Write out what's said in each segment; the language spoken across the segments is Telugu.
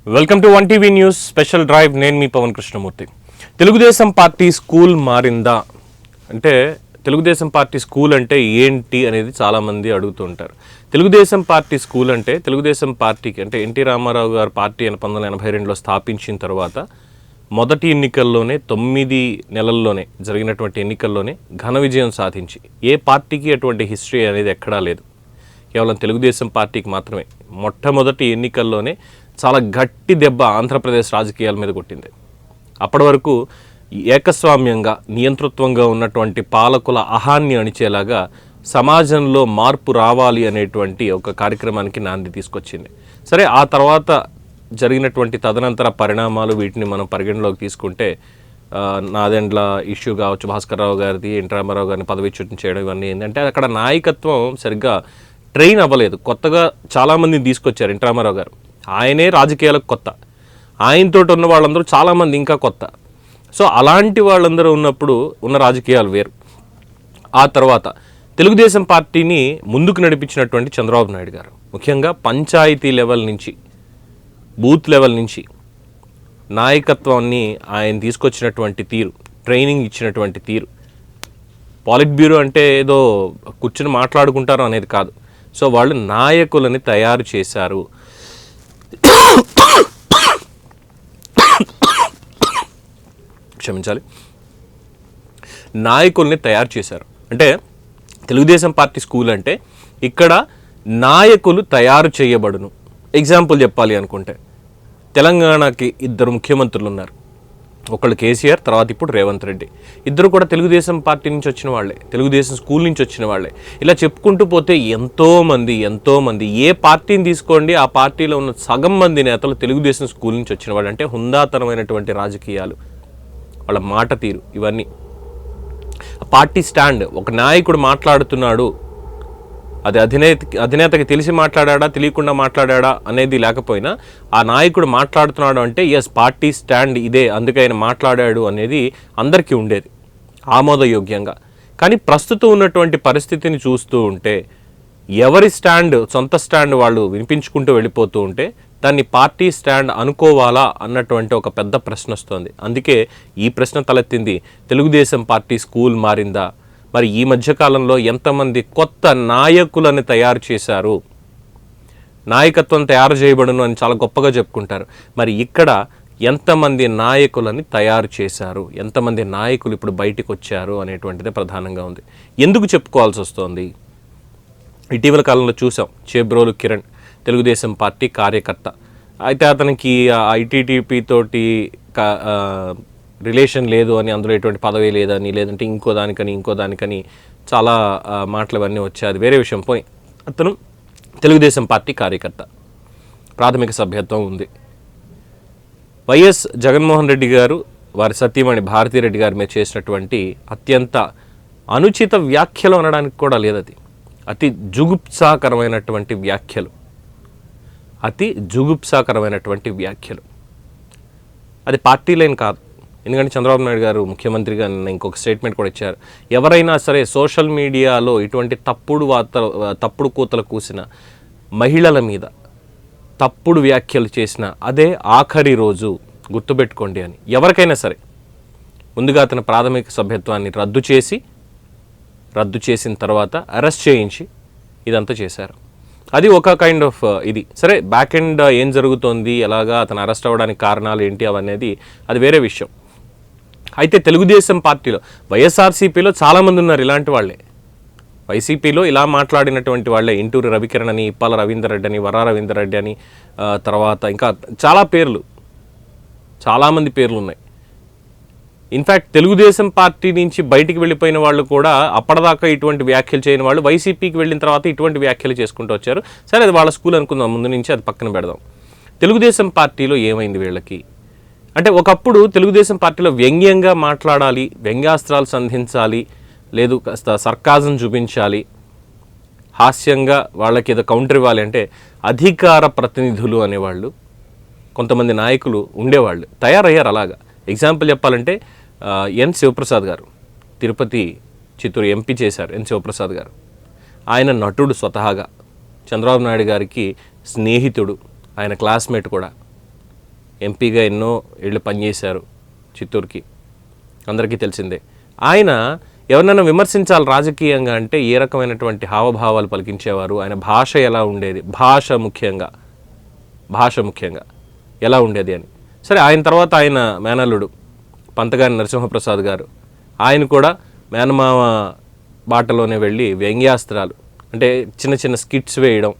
Welcome to one TV news special drive. నేను మీ పవన్ కృష్ణమూర్తి. తెలుగుదేశం పార్టీ స్కూల్ మారిందా అంటే తెలుగుదేశం పార్టీ స్కూల్ అంటే ఏంటి అనేది చాలామంది అడుగుతుంటారు. తెలుగుదేశం పార్టీ స్కూల్ అంటే తెలుగుదేశం పార్టీకి అంటే ఎన్టీ రామారావు గారు పార్టీ 1982లో స్థాపించిన తర్వాత మొదటి ఎన్నికల్లోనే 9 నెలల్లోనే జరిగినటువంటి ఎన్నికల్లోనే ఘన విజయం సాధించి ఏ పార్టీకి అటువంటి హిస్టరీ అనేది ఎక్కడా లేదు. కేవలం తెలుగుదేశం పార్టీకి మాత్రమే మొట్టమొదటి ఎన్నికల్లోనే చాలా గట్టి దెబ్బ ఆంధ్రప్రదేశ్ రాజకీయాల మీద కొట్టింది. అప్పటి వరకు ఏకస్వామ్యంగా నియంతృత్వంగా ఉన్నటువంటి పాలకుల అహాన్ని అణిచేలాగా సమాజంలో మార్పు రావాలి అనేటువంటి ఒక కార్యక్రమానికి నాంది తీసుకొచ్చింది. సరే, ఆ తర్వాత జరిగినటువంటి తదనంతర పరిణామాలు వీటిని మనం పరిగణలోకి తీసుకుంటే నాదెండ్ల ఇష్యూ కావచ్చు, భాస్కర్ రావు గారిది, ఎన్టీ రామారావు గారిని పదవిచ్యుతం చేయడం, ఇవన్నీ ఏంటంటే అక్కడ నాయకత్వం సరిగ్గా ట్రైన్ అవ్వలేదు. కొత్తగా చాలామందిని తీసుకొచ్చారు ఎన్టీ రామారావు గారు. ఆయనే రాజకీయాలకు కొత్త, ఆయనతో ఉన్న వాళ్ళందరూ చాలామంది ఇంకా కొత్త. సో అలాంటి వాళ్ళందరూ ఉన్నప్పుడు ఉన్న రాజకీయాలు వేరు. ఆ తర్వాత తెలుగుదేశం పార్టీని ముందుకు నడిపించినటువంటి చంద్రబాబు నాయుడు గారు ముఖ్యంగా పంచాయతీ లెవెల్ నుంచి, బూత్ లెవెల్ నుంచి నాయకత్వాన్ని ఆయన తీసుకొచ్చినటువంటి తీరు, ట్రైనింగ్ ఇచ్చినటువంటి తీరు. పాలిట్ బ్యూరో అంటే ఏదో కూర్చుని మాట్లాడుకుంటారు అనేది కాదు. సో వాళ్ళు నాయకులని తయారు చేశారు. క్షమించాలి, నాయకుల్ని తయారు చేశారు. అంటే తెలుగుదేశం పార్టీ స్కూల్ అంటే ఇక్కడ నాయకులు తయారు చేయబడును. ఎగ్జాంపుల్ చెప్పాలి అనుకుంటే తెలంగాణకి 2 ముఖ్యమంత్రులు ఉన్నారు. ఒకళ్ళు కేసీఆర్, తర్వాత ఇప్పుడు రేవంత్ రెడ్డి. ఇద్దరు కూడా తెలుగుదేశం పార్టీ నుంచి వచ్చిన వాళ్ళే, తెలుగుదేశం స్కూల్ నుంచి వచ్చిన వాళ్ళే. ఇలా చెప్పుకుంటూ పోతే ఎంతోమంది ఏ పార్టీని తీసుకోండి, ఆ పార్టీలో ఉన్న సగం మంది నేతలు తెలుగుదేశం స్కూల్ నుంచి వచ్చిన వాళ్ళు. అంటే హుందాతనమైనటువంటి రాజకీయాలు, వాళ్ళ మాట తీరు, ఇవన్నీ. పార్టీ స్టాండ్, ఒక నాయకుడు మాట్లాడుతున్నాడు, అది అధినేతకి తెలిసి మాట్లాడా తెలియకుండా మాట్లాడా అనేది లేకపోయినా ఆ నాయకుడు మాట్లాడుతున్నాడు అంటే ఎస్ పార్టీ స్టాండ్ ఇదే, అందుకే ఆయన మాట్లాడాడు అనేది అందరికీ ఉండేది ఆమోదయోగ్యంగా. కానీ ప్రస్తుతం ఉన్నటువంటి పరిస్థితిని చూస్తూ ఉంటే ఎవరి స్టాండ్, సొంత స్టాండ్ వాళ్ళు వినిపించుకుంటూ వెళ్ళిపోతూ ఉంటే దాన్ని పార్టీ స్టాండ్ అనుకోవాలా అన్నటువంటి ఒక పెద్ద ప్రశ్న వస్తుంది. అందుకే ఈ ప్రశ్న తలెత్తింది, తెలుగుదేశం పార్టీ స్కూల్ మారిందా? మరి ఈ మధ్యకాలంలో ఎంతమంది కొత్త నాయకులను తయారు చేశారు? నాయకత్వం తయారు చేయబడును అని చాలా గొప్పగా చెప్పుకుంటారు. మరి ఇక్కడ ఎంతమంది నాయకులని తయారు చేశారు, ఎంతమంది నాయకులు ఇప్పుడు బయటకు వచ్చారు అనేటువంటిదే ప్రధానంగా ఉంది. ఎందుకు చెప్పుకోవాల్సి వస్తుంది? ఇటీవల కాలంలో చూసాం, చేబ్రోలు కిరణ్ తెలుగుదేశం పార్టీ కార్యకర్త. అయితే అతనికి ఐటీడీపీ తోటి రిలేషన్ లేదు అని, అందులో ఎటువంటి పదవి లేదని, లేదంటే ఇంకో దానికని చాలా మాటలు అవన్నీ వచ్చాయి. అది వేరే విషయం. పోయి అతను తెలుగుదేశం పార్టీ కార్యకర్త, ప్రాథమిక సభ్యత్వం ఉంది. వైఎస్ జగన్మోహన్ రెడ్డి గారు వారి సతీమణి భారతీరెడ్డి గారి మీద చేసినటువంటి అత్యంత అనుచిత వ్యాఖ్యలు అనడానికి కూడా లేదు, అది అతి జుగుప్సాకరమైనటువంటి వ్యాఖ్యలు. అది పార్టీ లైన్ కాదు. ఎందుకంటే చంద్రబాబు నాయుడు గారు ముఖ్యమంత్రిగా ఇంకొక స్టేట్మెంట్ కూడా ఇచ్చారు, ఎవరైనా సరే సోషల్ మీడియాలో ఇటువంటి తప్పుడు కూతలు కూసిన మహిళల మీద తప్పుడు వ్యాఖ్యలు చేసిన అదే ఆఖరి రోజు గుర్తుపెట్టుకోండి అని. ఎవరికైనా సరే ముందుగా అతని ప్రాథమిక సభ్యత్వాన్ని రద్దు చేసిన తర్వాత అరెస్ట్ చేయించి ఇదంతా చేశారు. అది ఒక కైండ్ ఆఫ్ ఇది. సరే, బ్యాక్ ఎండ్ ఏం జరుగుతోంది, ఎలాగా అతను అరెస్ట్ అవ్వడానికి కారణాలు ఏంటి అవనేది అది వేరే విషయం. అయితే తెలుగుదేశం పార్టీలో, వైఎస్ఆర్సీపీలో చాలామంది ఉన్నారు ఇలాంటి వాళ్ళే. వైసీపీలో ఇలా మాట్లాడినటువంటి వాళ్ళే, ఇంటూరి రవికిరణ్ అని, ఇప్పాల రవీందర్ రెడ్డి అని, వరా రవీందర్ రెడ్డి అని, తర్వాత ఇంకా చాలామంది పేర్లు ఉన్నాయి. ఇన్ఫ్యాక్ట్ తెలుగుదేశం పార్టీ నుంచి బయటికి వెళ్ళిపోయిన వాళ్ళు కూడా అప్పటిదాకా ఇటువంటి వ్యాఖ్యలు చేయని వాళ్ళు వైసీపీకి వెళ్ళిన తర్వాత ఇటువంటి వ్యాఖ్యలు చేసుకుంటూ వచ్చారు. సరే, అది వాళ్ళ స్కూల్ అనుకుందాం, ముందు నుంచి అది పక్కన పెడదాం. తెలుగుదేశం పార్టీలో ఏమైంది వీళ్ళకి అంటే, ఒకప్పుడు తెలుగుదేశం పార్టీలో వ్యంగ్యంగా మాట్లాడాలి, వ్యంగ్యాస్త్రాలు సంధించాలి, లేదు కాస్త సర్కాజం చూపించాలి, హాస్యంగా వాళ్ళకి ఏదో కౌంటర్ ఇవ్వాలి అంటే అధికార ప్రతినిధులు అనేవాళ్ళు కొంతమంది నాయకులు ఉండేవాళ్ళు, తయారయ్యారు అలాగా. ఎగ్జాంపుల్ చెప్పాలంటే ఎన్ శివప్రసాద్ గారు తిరుపతి చిత్తూరు ఎంపీ చేశారు. ఎన్ శివప్రసాద్ గారు ఆయన నటుడు, స్వతహాగా చంద్రబాబు నాయుడు గారికి స్నేహితుడు, ఆయన క్లాస్మేట్ కూడా. ఎంపీగా ఎన్నో ఏళ్ళు పనిచేశారు చిత్తూరుకి, అందరికీ తెలిసిందే. ఆయన ఎవరినైనా విమర్శించాలి రాజకీయంగా అంటే ఏ రకమైనటువంటి హావభావాలు పలికించేవారు, ఆయన భాష ఎలా ఉండేది, భాష ముఖ్యంగా ఎలా ఉండేది అని. సరే, ఆయన తర్వాత ఆయన మేనల్లుడు పంతగాని నరసింహప్రసాద్ గారు, ఆయన కూడా మేనమామ బాటలోనే వెళ్ళి వ్యంగ్యాస్త్రాలు అంటే చిన్న చిన్న స్కిట్స్ వేయడం,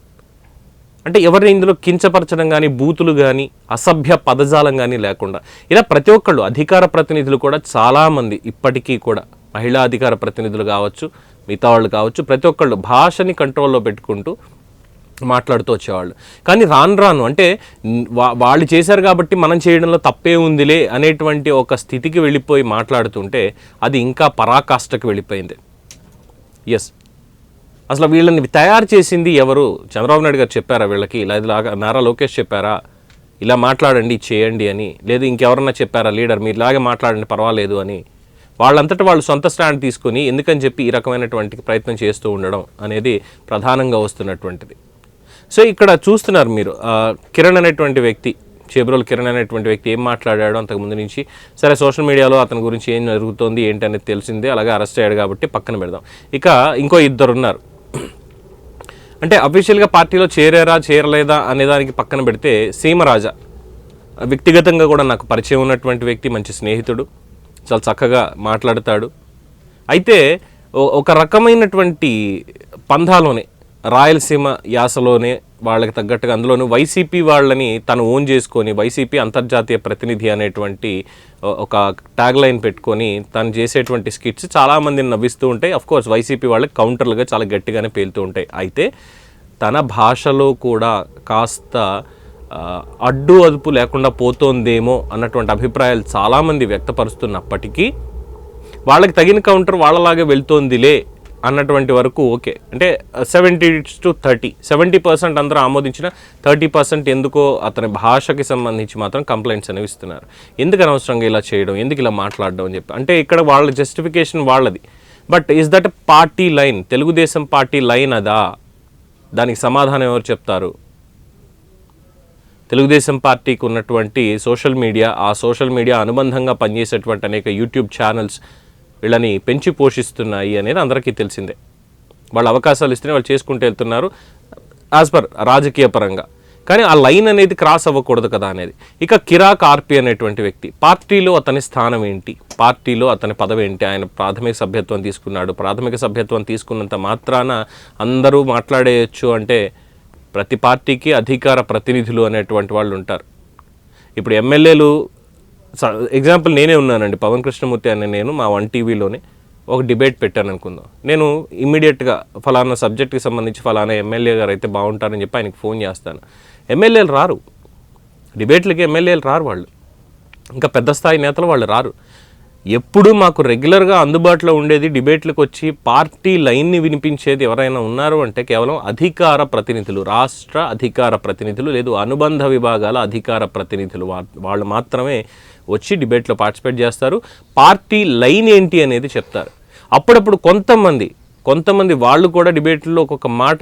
అంటే ఎవరిని ఇందులో కించపరచడం కానీ, బూతులు కానీ, అసభ్య పదజాలం కానీ లేకుండా ఇలా ప్రతి ఒక్కళ్ళు అధికార ప్రతినిధులు కూడా చాలామంది ఇప్పటికీ కూడా మహిళా అధికార ప్రతినిధులు కావచ్చు, మిగతా వాళ్ళు కావచ్చు, ప్రతి ఒక్కళ్ళు భాషని కంట్రోల్లో పెట్టుకుంటూ మాట్లాడుతూ వచ్చేవాళ్ళు. కానీ రాను రాను అంటే వాళ్ళు చేశారు కాబట్టి మనం చేయడంలో తప్పే ఉందిలే అనేటువంటి ఒక స్థితికి వెళ్ళిపోయి మాట్లాడుతుంటే అది ఇంకా పరాకాష్ఠకు వెళ్ళిపోయింది. ఎస్, అసలు వీళ్ళని తయారు చేసింది ఎవరు? చంద్రబాబు నాయుడు గారు చెప్పారా వీళ్ళకి, ఇలాగా నారా లోకేష్ చెప్పారా ఇలా మాట్లాడండి చేయండి అని? లేదు ఇంకెవరన్నా చెప్పారా లీడర్ మీరు ఇలాగే మాట్లాడండి పర్వాలేదు అని? వాళ్ళంతటా వాళ్ళు సొంత స్టాండ్ తీసుకొని ఎందుకని చెప్పి ఈ రకమైనటువంటి ప్రయత్నం చేస్తూ ఉండడం అనేది ప్రధానంగా వస్తున్నటువంటిది. సో ఇక్కడ చూస్తున్నారు మీరు కిరణ్ అనేటువంటి వ్యక్తి, చేబ్రోలు కిరణ్ అనేటువంటి వ్యక్తి ఏం మాట్లాడాడో అంతకుముందు నుంచి. సరే, సోషల్ మీడియాలో అతని గురించి ఏం జరుగుతోంది ఏంటి అనేది తెలిసిందే, అలాగే అరెస్ట్ అయ్యాడు కాబట్టి పక్కన పెడదాం. ఇక ఇంకో ఇద్దరు ఉన్నారు, అంటే అఫీషియల్గా పార్టీలో చేరారా చేరలేదా అనే దానికి పక్కన పెడితే సీమరాజా వ్యక్తిగతంగా కూడా నాకు పరిచయం ఉన్నటువంటి వ్యక్తి, మంచి స్నేహితుడు, చాలా చక్కగా మాట్లాడతాడు. అయితే ఒక రకమైనటువంటి పంధాలోనే రాయలసీమ యాసలోనే వాళ్ళకి తగ్గట్టుగా అందులోనూ వైసీపీ వాళ్ళని తను ఓన్ చేసుకొని వైసీపీ అంతర్జాతీయ ప్రతినిధి అనేటువంటి ఒక ట్యాగ్ లైన్ పెట్టుకొని తను చేసేటువంటి స్కిట్స్ చాలామందిని నవ్విస్తూ ఉంటాయి. అఫ్కోర్స్ వైసీపీ వాళ్ళకి కౌంటర్లుగా చాలా గట్టిగానే పేలుతూ ఉంటాయి. అయితే తన భాషలో కూడా కాస్త అడ్డు అదుపు లేకుండా పోతోందేమో అన్నటువంటి అభిప్రాయాలు చాలామంది వ్యక్తపరుస్తున్నప్పటికీ వాళ్ళకి తగిన కౌంటర్ వాళ్ళలాగే వెళ్తోందిలే అన్నటువంటి వరకు ఓకే. అంటే 70-30, 70% అందరూ ఆమోదించిన 30% ఎందుకో అతని భాషకి సంబంధించి మాత్రం కంప్లైంట్స్ అనేవి ఇస్తున్నారు. ఎందుకు అనవసరంగా ఇలా చేయడం, ఎందుకు ఇలా మాట్లాడడం అని చెప్పి. అంటే ఇక్కడ వాళ్ళ జస్టిఫికేషన్ వాళ్ళది. But is that party line, Telugu Desam party line అదా? దానికి సమాధానం ఎవరు చెప్తారు? తెలుగుదేశం పార్టీకి ఉన్నటువంటి సోషల్ మీడియా, ఆ సోషల్ మీడియా అనుబంధంగా పనిచేసేటువంటి అనేక యూట్యూబ్ ఛానల్స్ వీళ్ళని పెంచి పోషిస్తున్నాయి అనేది అందరికీ తెలిసిందే. వాళ్ళు అవకాశాలు ఇస్తేనే వాళ్ళు చేసుకుంటూ వెళ్తున్నారు యాజ్ పర్ రాజకీయ పరంగా. కానీ ఆ లైన్ అనేది క్రాస్ అవ్వకూడదు కదా అనేది. ఇక కిరాక్ ఆర్పి అనేటువంటి వ్యక్తి, పార్టీలో అతని స్థానం ఏంటి, పార్టీలో అతని పదవి ఏంటి? ఆయన ప్రాథమిక సభ్యత్వం తీసుకున్నాడు. ప్రాథమిక సభ్యత్వం తీసుకున్నంత మాత్రాన అందరూ మాట్లాడేయచ్చు అంటే ప్రతి పార్టీకి అధికార ప్రతినిధులు అనేటువంటి వాళ్ళు ఉంటారు. ఇప్పుడు ఎమ్మెల్యేలు ఎగ్జాంపుల్ నేనే ఉన్నానండి, పవన్ కృష్ణమూర్తి అనే నేను మా 1 టీవీలోనే ఒక డిబేట్ పెట్టాను అనుకుందాం. నేను ఇమ్మీడియట్గా ఫలానా సబ్జెక్ట్కి సంబంధించి ఫలానా ఎమ్మెల్యే గారు అయితే బాగుంటారని చెప్పి ఆయనకి ఫోన్ చేస్తాను. ఎమ్మెల్యేలు రారు డిబేట్లకి, ఎమ్మెల్యేలు రారు వాళ్ళు, ఇంకా పెద్ద స్థాయి నేతలు వాళ్ళు రారు. ఎప్పుడు మాకు రెగ్యులర్గా అందుబాటులో ఉండేది డిబేట్లకు వచ్చి పార్టీ లైన్ని వినిపించేది ఎవరైనా ఉన్నారు అంటే కేవలం అధికార ప్రతినిధులు, రాష్ట్ర అధికార ప్రతినిధులు, లేదు అనుబంధ విభాగాల అధికార ప్రతినిధులు. వాళ్ళు మాత్రమే వచ్చి డిబేట్లో పార్టిసిపేట్ చేస్తారు, పార్టీ లైన్ ఏంటి అనేది చెప్తారు. అప్పుడప్పుడు కొంతమంది వాళ్ళు కూడా డిబేట్లో ఒక్కొక్క మాట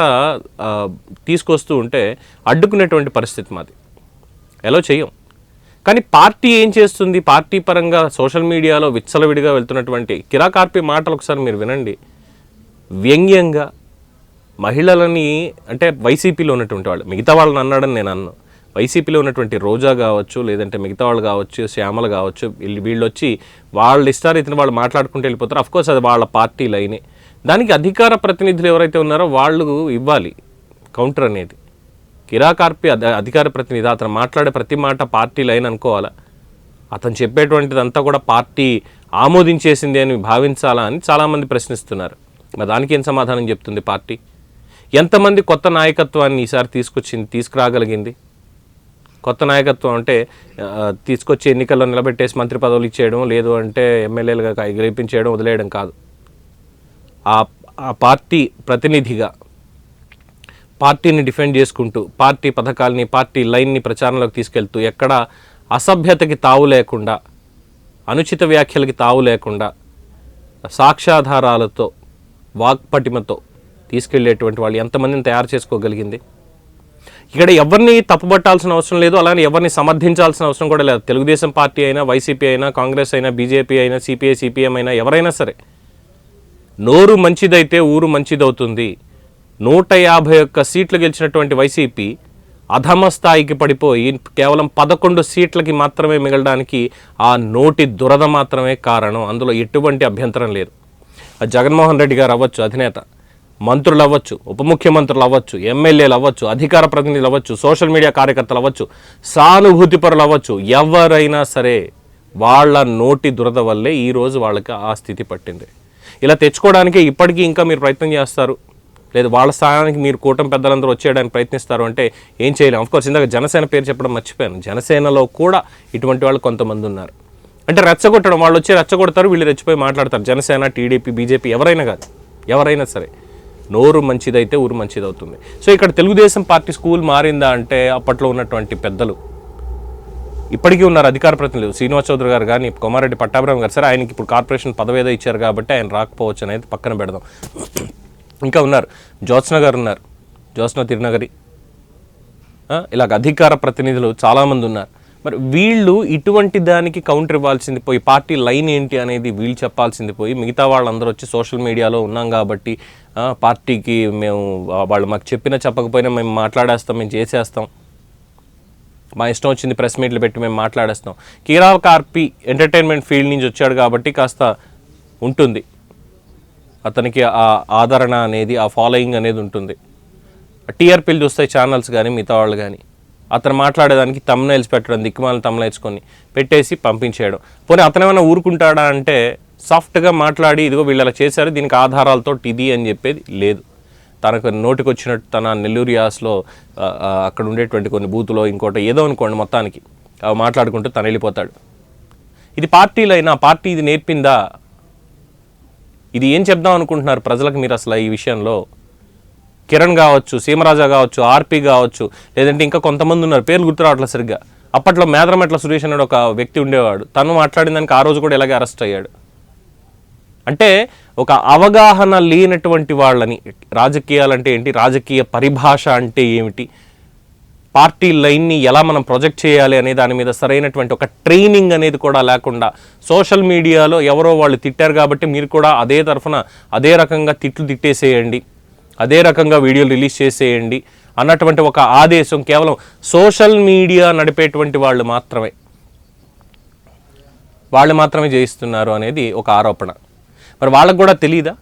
తీసుకొస్తూ ఉంటే అడ్డుకునేటువంటి పరిస్థితి మాది, ఎలా చేయం. కానీ పార్టీ ఏం చేస్తుంది? పార్టీ పరంగా సోషల్ మీడియాలో విచ్చలవిడిగా వెళ్తున్నటువంటి కిరాక్ ఆర్పి మాటలు ఒకసారి మీరు వినండి. వ్యంగ్యంగా మహిళలని, అంటే వైసీపీలో ఉన్నటువంటి వాళ్ళు, మిగతా వాళ్ళని అన్నాడని నేను అన్నాను, వైసీపీలో ఉన్నటువంటి రోజా కావచ్చు, లేదంటే మిగతా వాళ్ళు కావచ్చు, శ్యామల కావచ్చు, వీళ్ళు వచ్చి వాళ్ళ ఇష్టారీతిని వాళ్ళు మాట్లాడుకుంటూ వెళ్ళిపోతారు. అఫ్కోర్స్ అది వాళ్ళ పార్టీ లైనే. దానికి అధికార ప్రతినిధులు ఎవరైతే ఉన్నారో వాళ్ళు ఇవ్వాలి కౌంటర్ అనేది. కిరాక్ ఆర్పి అధికార ప్రతినిధి, అతను మాట్లాడే ప్రతి మాట పార్టీ లైన్ అనుకోవాలా? అతను చెప్పేటువంటిదంతా కూడా పార్టీ ఆమోదించేసింది అని భావించాలా అని చాలామంది ప్రశ్నిస్తున్నారు. మరి దానికి ఏం సమాధానం చెప్తుంది పార్టీ? ఎంతమంది కొత్త నాయకత్వాన్ని ఈసారి తీసుకురాగలిగింది? కొత్త నాయకత్వం అంటే తీసుకొచ్చి ఎన్నికల్లో నిలబెట్టేసి మంత్రి పదవులు ఇచ్చేయడం, లేదు అంటే ఎమ్మెల్యేలుగా గెలిపించేయడం, వదిలేయడం కాదు. ఆ పార్టీ ప్రతినిధిగా పార్టీని డిఫెండ్ చేసుకుంటూ, పార్టీ పథకాలని, పార్టీ లైన్ని ప్రచారంలోకి తీసుకెళ్తూ, ఎక్కడ అసభ్యతకి తావు లేకుండా, అనుచిత వ్యాఖ్యలకి తావు లేకుండా, సాక్ష్యాధారాలతో, వాక్పటిమతో తీసుకెళ్లేటువంటి వాళ్ళు ఎంతమందిని తయారు చేసుకోగలిగింది? ఇక్కడ ఎవరిని తప్పుపట్టాల్సిన అవసరం లేదు, అలానే ఎవరిని సమర్థించాల్సిన అవసరం కూడా లేదు. తెలుగుదేశం పార్టీ అయినా, వైసీపీ అయినా, కాంగ్రెస్ అయినా, బీజేపీ అయినా, సిపిఐ సిపిఎం అయినా, ఎవరైనా సరే నోరు మంచిదైతే ఊరు మంచిదవుతుంది. 151 సీట్లు గెలిచినటువంటి వైసీపీ అధమ స్థాయికి పడిపోయి కేవలం 11 సీట్లకి మాత్రమే మిగలడానికి ఆ నోటి దురద మాత్రమే కారణం. అందులో ఎటువంటి అభ్యంతరం లేదు. జగన్మోహన్ రెడ్డి గారు అవ్వచ్చు అధినేత, మంత్రులు అవ్వచ్చు, ఉప ముఖ్యమంత్రులు అవ్వచ్చు, ఎమ్మెల్యేలు అవ్వచ్చు, అధికార ప్రతినిధులు అవ్వచ్చు, సోషల్ మీడియా కార్యకర్తలు అవ్వచ్చు, సానుభూతి పరులు అవ్వచ్చు, ఎవరైనా సరే వాళ్ళ నోటి దురద వల్లే ఈరోజు వాళ్ళకి ఆ స్థితి పట్టింది. ఇలా తెచ్చుకోవడానికి ఇప్పటికీ ఇంకా మీరు ప్రయత్నం చేస్తారు, లేదు వాళ్ళ స్థానానికి మీరు కూటమి పెద్దలందరూ వచ్చేయడానికి ప్రయత్నిస్తారు అంటే ఏం చేయలేం. ఆఫ్కోర్స్ ఇందాక జనసేన పేరు చెప్పడం మర్చిపోయాను. జనసేనలో కూడా ఇటువంటి వాళ్ళు కొంతమంది ఉన్నారు. అంటే రెచ్చగొట్టడం, వాళ్ళు వచ్చి రెచ్చగొడతారు, వీళ్ళు రెచ్చిపోయి మాట్లాడతారు. జనసేన, టీడీపీ, బీజేపీ ఎవరైనా కాదు, ఎవరైనా సరే నోరు మంచిదైతే ఊరు మంచిదవుతుంది. సో ఇక్కడ తెలుగుదేశం పార్టీ స్కూల్ మారిందా అంటే అప్పట్లో ఉన్నటువంటి పెద్దలు ఇప్పటికీ ఉన్నారు, అధికార ప్రతినిధులు శ్రీనివాస్ చౌదరి గారు కానీ, కొమారెడ్డి పట్టాభిరామ్ గారు. సరే ఆయనకి ఇప్పుడు కార్పొరేషన్ పదవి ఏదో ఇచ్చారు కాబట్టి ఆయన రాకపోవచ్చు అనేది పక్కన పెడదాం. ఇంకా ఉన్నారు, జ్యోత్స్న గారు ఉన్నారు, జ్యోత్స్న తిరునగరి, ఇలాగ అధికార ప్రతినిధులు చాలామంది ఉన్నారు. మరి వీళ్ళు ఇటువంటి దానికి కౌంటర్ ఇవ్వాల్సింది పోయి, పార్టీ లైన్ ఏంటి అనేది వీళ్ళు చెప్పాల్సింది పోయి, మిగతా వాళ్ళందరూ వచ్చి సోషల్ మీడియాలో ఉన్నాం కాబట్టి పార్టీకి మేము వాళ్ళు మాకు చెప్పినా చెప్పకపోయినా మేము మాట్లాడేస్తాం, మేము చేసేస్తాం, మా ఇష్టం వచ్చింది ప్రెస్ మీట్లు పెట్టి మేము మాట్లాడేస్తాం. కీరావ కార్పి ఎంటర్టైన్మెంట్ ఫీల్డ్ నుంచి వచ్చాడు కాబట్టి కాస్త ఉంటుంది, అతనికి ఆ ఆదరణ అనేది, ఆ ఫాలోయింగ్ అనేది ఉంటుంది. టీఆర్పీలు చూస్తాయి ఛానల్స్ కానీ మిగతా వాళ్ళు కానీ. అతను మాట్లాడేదానికి తమ్నైల్స్ పెట్టడం, దిక్కుమాలను తమ్నైల్స్కొని పెట్టేసి పంపించేయడం. పోనీ అతను ఏమైనా ఊరుకుంటాడా అంటే సాఫ్ట్గా మాట్లాడి ఇదిగో వీళ్ళు అలా చేశారు, దీనికి ఆధారాలతో ఇది అని చెప్పేది లేదు. తనకు నోటికి వచ్చినట్టు తన నెల్లూరు యాస్లో అక్కడ ఉండేటువంటి కొన్ని బూతులో ఇంకోటి ఏదో అనుకోండి మొత్తానికి మాట్లాడుకుంటూ తను వెళ్ళిపోతాడు. ఇది పార్టీలైనా, పార్టీ ఇది నేర్పిందా? ఇది ఏం చెప్దాం అనుకుంటున్నారు ప్రజలకు మీరు అసలు ఈ విషయంలో? కిరణ్ కావచ్చు, సీమరాజా కావచ్చు, ఆర్పి కావచ్చు, లేదంటే ఇంకా కొంతమంది ఉన్నారు, పేర్లు గుర్తు రావట్లేదు సరిగ్గా. అప్పట్లో మేదరమెట్ల సురేష్ అనే ఒక వ్యక్తి ఉండేవాడు, తను మాట్లాడిన దానికి ఆ రోజు కూడా ఇలాగే అరెస్ట్ అయ్యాడు. అంటే ఒక అవగాహన లేనటువంటి వాళ్ళని, రాజకీయాలంటే ఏంటి, రాజకీయ పరిభాష అంటే ఏమిటి, పార్టీ లైన్ని ఎలా మనం ప్రొజెక్ట్ చేయాలి అనే దాని మీద సరైనటువంటి ఒక ట్రైనింగ్ అనేది కూడా లేకుండా సోషల్ మీడియాలో ఎవరో వాళ్ళు తిట్టారు కాబట్టి మీరు కూడా అదే తరఫున అదే రకంగా తిట్టేసేయండి, అదే రకంగా వీడియోలు రిలీజ్ చేసేయండి అన్నటువంటి ఒక ఆదేశం కేవలం సోషల్ మీడియా నడిపేటువంటి వాళ్ళు మాత్రమే చేయిస్తున్నారు అనేది ఒక ఆరోపణ. మరి వాళ్ళకు కూడా తెలీదా?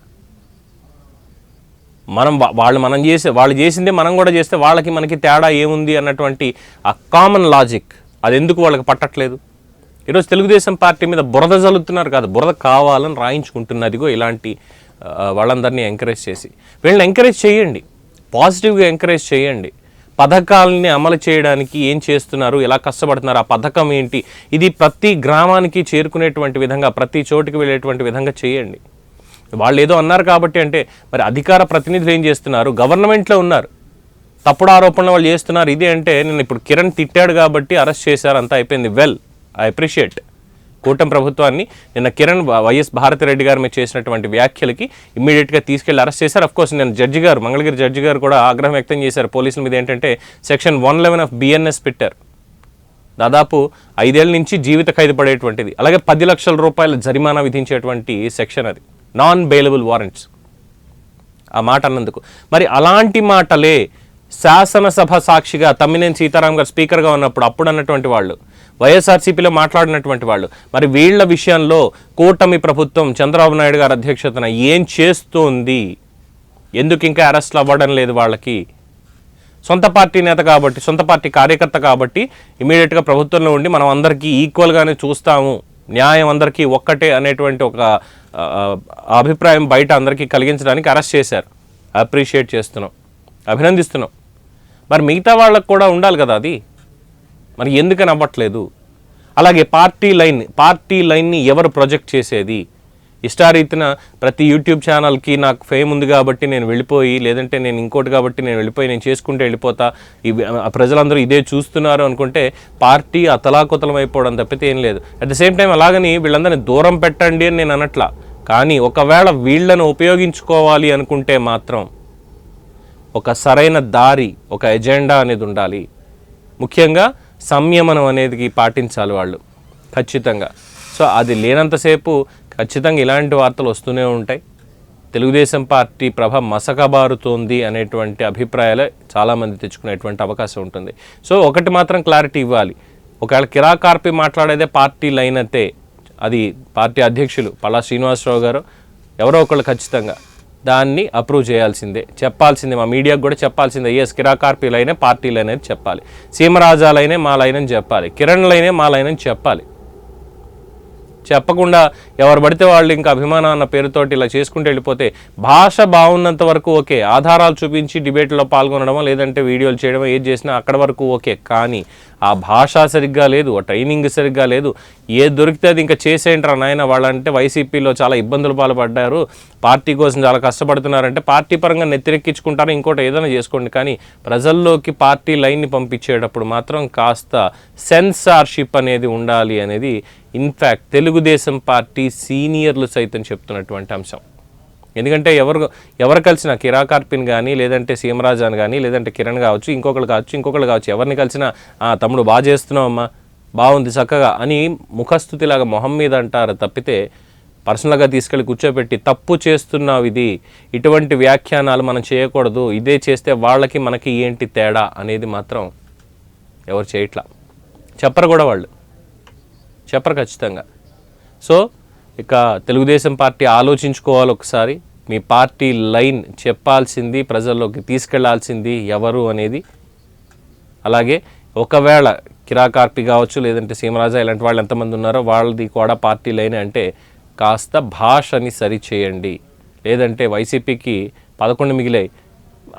వాళ్ళు చేసిందే మనం కూడా చేస్తే వాళ్ళకి మనకి తేడా ఏముంది అన్నటువంటి ఆ కామన్ లాజిక్ అది ఎందుకు వాళ్ళకి పట్టట్లేదు? ఈరోజు తెలుగుదేశం పార్టీ మీద బురద జల్లుతున్నారు కాదు, బురద కావాలని రాయించుకుంటున్నదిగో ఇలాంటి వాళ్ళందరినీ ఎంకరేజ్ చేసి. వీళ్ళని ఎంకరేజ్ చేయండి, పాజిటివ్గా ఎంకరేజ్ చేయండి. పథకాలని అమలు చేయడానికి ఏం చేస్తున్నారు, ఎలా కష్టపడుతున్నారు, ఆ పథకం ఏంటి, ఇది ప్రతి గ్రామానికి చేరుకునేటువంటి విధంగా, ప్రతి చోటుకి వెళ్ళేటువంటి విధంగా చేయండి. వాళ్ళు ఏదో అన్నారు కాబట్టి అంటే మరి అధికార ప్రతినిధులు ఏం చేస్తున్నారు? గవర్నమెంట్లో ఉన్నారు, తప్పుడు ఆరోపణలు వాళ్ళు చేస్తున్నారు. ఇది అంటే నేను ఇప్పుడు కిరణ్ తిట్టాడు కాబట్టి అరెస్ట్ చేశారు, అంతా అయిపోయింది. వెల్, ఐ అప్రిషియేట్ కూటమి ప్రభుత్వాన్ని. నిన్న కిరణ్ వైఎస్ భారతిరెడ్డి గారి మీద చేసినటువంటి వ్యాఖ్యలకి ఇమ్మీడియట్గా తీసుకెళ్లి అరెస్ట్ చేశారు. అఫ్కోర్స్ నేను జడ్జి గారు, మంగళగిరి జడ్జి గారు కూడా ఆగ్రహం వ్యక్తం చేశారు పోలీసుల మీద. ఏంటంటే సెక్షన్ 111 ఆఫ్ బిఎన్ఎస్ పెట్టారు, దాదాపు 5 ఏళ్ల నుంచి జీవిత ఖైదు పడేటువంటిది, అలాగే 10 లక్షల రూపాయల జరిమానా విధించేటువంటి సెక్షన్, అది నాన్ బెయిలబుల్ వారెంట్స్. ఆ మాట అన్నందుకు మరి అలాంటి మాటలే శాసనసభ సాక్షిగా తమ్మినేని సీతారాం గారు స్పీకర్గా ఉన్నప్పుడు అప్పుడు అన్నటువంటి వాళ్ళు, వైఎస్ఆర్సీపీలో మాట్లాడినటువంటి వాళ్ళు, మరి వీళ్ల విషయంలో కూటమి ప్రభుత్వం చంద్రబాబు నాయుడు గారి అధ్యక్షతన ఏం చేస్తోంది? ఎందుకు ఇంకా అరెస్ట్లు అవ్వడం లేదు వాళ్ళకి? సొంత పార్టీ నేత కాబట్టి, సొంత పార్టీ కార్యకర్త కాబట్టి ఇమీడియట్గా ప్రభుత్వంలో ఉండి మనం అందరికీ ఈక్వల్గానే చూస్తాము, న్యాయం అందరికీ ఒక్కటే అనేటువంటి ఒక అభిప్రాయం బయట అందరికీ కలిగించడానికి అరెస్ట్ చేశారు. అప్రిషియేట్ చేస్తున్నాం, అభినందిస్తున్నాం. మరి మిగతా వాళ్ళకు కూడా ఉండాలి కదా అది, మరి ఎందుకని అవ్వట్లేదు? అలాగే పార్టీ లైన్ని ఎవరు ప్రొజెక్ట్ చేసేది? ఇష్టారీతిన ప్రతి యూట్యూబ్ ఛానల్కి నాకు ఫేమ్ ఉంది కాబట్టి నేను వెళ్ళిపోయి, లేదంటే నేను ఇంకోటి కాబట్టి నేను వెళ్ళిపోయి నేను చేసుకుంటే వెళ్ళిపోతా, ప్రజలందరూ ఇదే చూస్తున్నారు అనుకుంటే పార్టీ అతలాకుతలం అయిపోవడం తప్పితే ఏం లేదు. అట్ ద సేమ్ టైం అలాగని వీళ్ళందరినీ దూరం పెట్టండి అని నేను అనట్లా, కానీ ఒకవేళ వీళ్ళను ఉపయోగించుకోవాలి అనుకుంటే మాత్రం ఒక సరైన దారి, ఒక ఎజెండా అనేది ఉండాలి. ముఖ్యంగా సంయమనం అనేది పాటించాలి వాళ్ళు ఖచ్చితంగా. సో అది లేనంతసేపు ఖచ్చితంగా ఇలాంటి వార్తలు వస్తూనే ఉంటాయి. తెలుగుదేశం పార్టీ ప్రభ మసకబారుతోంది అనేటువంటి అభిప్రాయాలే చాలామంది తెచ్చుకునేటువంటి అవకాశం ఉంటుంది. సో ఒకటి మాత్రం క్లారిటీ ఇవ్వాలి, ఒకవేళ కిరాకార్పి మాట్లాడేదే పార్టీ లైన్ అయితే అది పార్టీ అధ్యక్షులు పల్లా శ్రీనివాసరావు గారు ఎవరో ఒకళ్ళు ఖచ్చితంగా దాన్ని అప్రూవ్ చేయాల్సిందే, చెప్పాల్సిందే, మా మీడియాకు కూడా చెప్పాల్సిందే. ఎస్, కిరాకార్పి లైనే పార్టీ లైన్ అని చెప్పాలి, సీమరాజా లైనే మా లైన్ అని చెప్పాలి, కిరణ్ లైనే మా లైన్ అని చెప్పాలి. చెప్పకుండా ఎవరు పడితే వాళ్ళు ఇంకా అభిమానం అన్న పేరుతోటి ఇలా చేసుకుంటూ వెళ్ళిపోతే భాష బాగున్నంత వరకు ఓకే, ఆధారాలు చూపించి డిబేట్లో పాల్గొనడమో లేదంటే వీడియోలు చేయడమో ఏది చేసినా అక్కడ వరకు ఓకే. కానీ ఆ భాష సరిగ్గా లేదు, ఆ ట్రైనింగ్ సరిగ్గా లేదు, ఏది దొరికితే అది ఇంకా చేసేయంటారా నాయన. వాళ్ళంటే వైసీపీలో చాలా ఇబ్బందులు పాల్పడ్డారు, పార్టీ కోసం చాలా కష్టపడుతున్నారంటే పార్టీ పరంగా నెత్తిరెక్కించుకుంటారు, ఇంకోటి ఏదైనా చేసుకోండి. కానీ ప్రజల్లోకి పార్టీ లైన్ని పంపించేటప్పుడు మాత్రం కాస్త సెన్సార్షిప్ అనేది ఉండాలి అనేది ఇన్ఫ్యాక్ట్ తెలుగుదేశం పార్టీ సీనియర్లు సైతం చెప్తున్నటువంటి అంశం. ఎందుకంటే ఎవరు కలిసినా కిరాకార్పిని కానీ లేదంటే సీమరాజాని కానీ లేదంటే కిరణ్ కావచ్చు, ఇంకొకరు కావచ్చు, ఎవరిని కలిసినా తమ్ముడు బాగా చేస్తున్నావు అమ్మా, బాగుంది చక్కగా అని ముఖస్థుతిలాగా మొహం మీద అంటారు తప్పితే పర్సనల్గా తీసుకెళ్ళి కూర్చోబెట్టి తప్పు చేస్తున్నావు, ఇటువంటి వ్యాఖ్యానాలు మనం చేయకూడదు, ఇదే చేస్తే వాళ్ళకి మనకి ఏంటి తేడా అనేది మాత్రం ఎవరు చేయట్లా, చెప్పరు కూడా, వాళ్ళు చెప్పరు ఖచ్చితంగా. సో ఇక తెలుగుదేశం పార్టీ ఆలోచించుకోవాలి ఒకసారి, మీ పార్టీ లైన్ చెప్పాల్సింది, ప్రజల్లోకి తీసుకెళ్లాల్సింది ఎవరు అనేది. అలాగే ఒకవేళ కిరాకార్పి కావచ్చు లేదంటే సీమరాజా ఇలాంటి వాళ్ళు ఎంతమంది ఉన్నారో వాళ్ళది కూడా పార్టీ లైన్ అంటే కాస్త భాషని సరిచేయండి. లేదంటే వైసీపీకి 11 మిగిలాయి,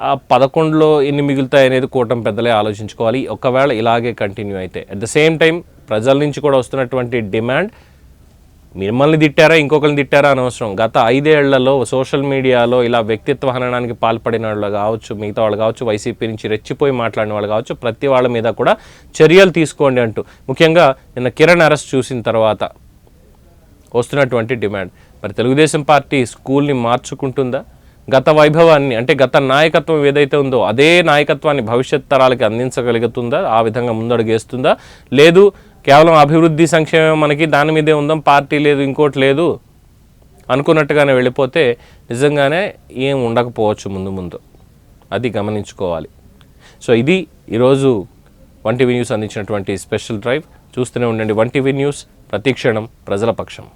ఆ 11లో ఎన్ని మిగులుతాయి అనేది కూటమి పెద్దలే ఆలోచించుకోవాలి ఒకవేళ ఇలాగే కంటిన్యూ అయితే. అట్ ద సేమ్ టైం ప్రజల నుంచి కూడా వస్తున్నటువంటి డిమాండ్, మిమ్మల్ని తిట్టారా ఇంకొకరిని తిట్టారా అనవసరం, గత 5 ఏళ్లలో సోషల్ మీడియాలో ఇలా వ్యక్తిత్వ హననానికి పాల్పడిన వాళ్ళు కావచ్చు, మిగతా వాళ్ళు కావచ్చు, వైసీపీ నుంచి రెచ్చిపోయి మాట్లాడిన వాళ్ళు కావచ్చు, ప్రతి వాళ్ళ మీద కూడా చర్యలు తీసుకోండి అంటూ ముఖ్యంగా నిన్న కిరణ్ అరెస్ట్ చూసిన తర్వాత వస్తున్నటువంటి డిమాండ్. మరి తెలుగుదేశం పార్టీ స్కూల్ని మార్చుకుంటుందా? గత వైభవాన్ని అంటే గత నాయకత్వం ఏదైతే ఉందో అదే నాయకత్వాన్ని భవిష్యత్ తరాలకి అందించగలుగుతుందా? ఆ విధంగా ముందడుగేస్తుందా? లేదు కేవలం అభివృద్ధి సంక్షేమం మనకి దాని మీదే ఉందాం, పార్టీ లేదు ఇంకోటి లేదు అనుకున్నట్టుగానే వెళ్ళిపోతే నిజంగానే ఏం ఉండకపోవచ్చు ముందు, అది గమనించుకోవాలి. సో ఇది ఈరోజు 1TV న్యూస్ అందించినటువంటి స్పెషల్ డ్రైవ్. చూస్తూనే ఉండండి 1TV న్యూస్, ప్రతిక్షణం ప్రజల పక్షం.